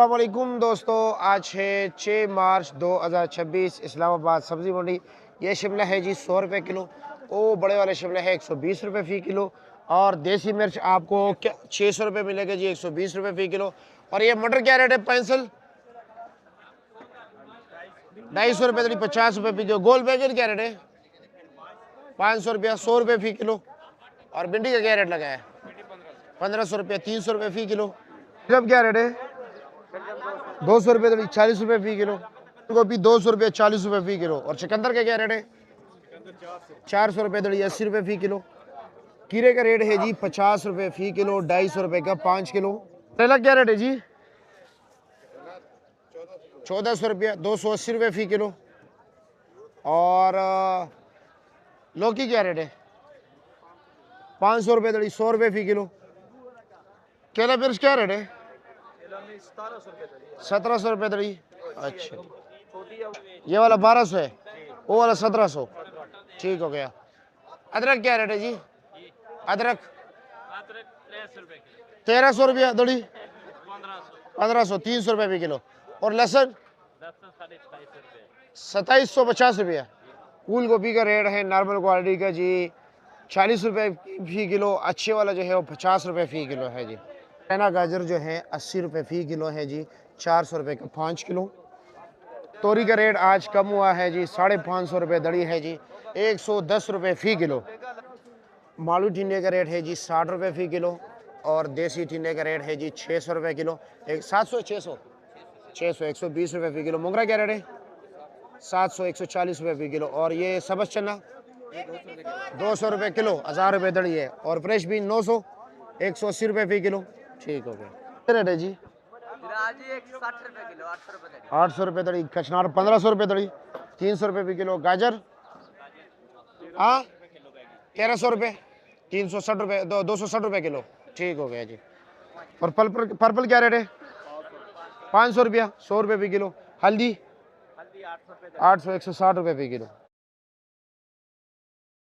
अस्सलामुअलैकुम दोस्तों, आज है 6 मार्च 2026। इस्लामाबाद सब्ज़ी मंडी। ये शिमला है जी 100 रुपये किलो। वो बड़े वाले शिमला है 120 रुपये फ़ी किलो। और देसी मिर्च आपको 600 रुपये मिलेगा जी, 120 रुपये फ़ी किलो। और ये मटर क्या रेट है? पेंसिल 250 रुपये दड़ी, 50 रुपये फ़ी किलो। गोल बैगन क्या रेट है? 500 रुपया, 100 रुपये फ़ी किलो। और भिंडी का क्या रेट लगा है? 1500 रुपया, 300 रुपये फ़ी किलो। जब क्या रेट है? 200 रुपये दड़ी, 40 रुपये फ़ी किलो। गोभी 200 रुपये, 40 रुपये फ़ी किलो। और चुकंदर का क्या रेट है? 400 रुपये दड़ी, 80 रुपये फ़ी किलो। कीरे का रेट है जी 50 रुपये फ़ी किलो, 250 रुपये का 5 किलो। करेला क्या रेट है जी? 1400 रुपया, 280 रुपये फ़ी किलो। और लौकी क्या रेट है? 500 रुपये दड़ी, 100 रुपये फ़ी किलो। केला मिर्च क्या रेट है? 1700 रुपये दड़ी। अच्छा, ये वाला 1200 है, वो वाला 1700। ठीक हो गया। अदरक क्या रेट है जी? अदरक 1300 रुपया दड़ी, 1500, 300 रुपये फ़ी किलो। और लहसुन 2750 रुपया। फूल गोभी का रेट है नॉर्मल क्वालिटी का जी 40 रुपये फ़ी किलो। अच्छे वाला जो है वो 50 रुपये फ़ी किलो है जी। चना गाजर जो है 80 रुपये फ़ी किलो है जी, 400 रुपये का 5 किलो। तोरी का रेट आज कम हुआ है जी, 550 रुपये दड़ी है जी, 110 रुपये फ़ी किलो। मालू टिंडे का रेट है जी 60 रुपये फ़ी किलो। और देसी टिंडे का रेट है जी 600 रुपये किलो। 700, 600, 120 रुपये फ़ी किलो। मोगरा क्या रेट है? 700, 140 रुपये फ़ी किलो। और ये सबज चना 200 रुपये किलो, 1000 रुपये दड़ी है। और फ्रेश बीन 900, 180 रुपये फ़ी किलो। ठीक हो गया। क्या रेट है जी? 800 रुपये दड़ी। कचनार 1500 रुपये दड़ी, 300 रुपये फ़ी किलो। गाजर 1300 रुपये, 360 रुपये, 260 रुपये किलो। ठीक हो गया जी। और पर्पल क्या रेट है? 500 रुपया, 100 रुपये फ़ी किलो। हल्दी 800, 160 रुपये फ़ी किलो।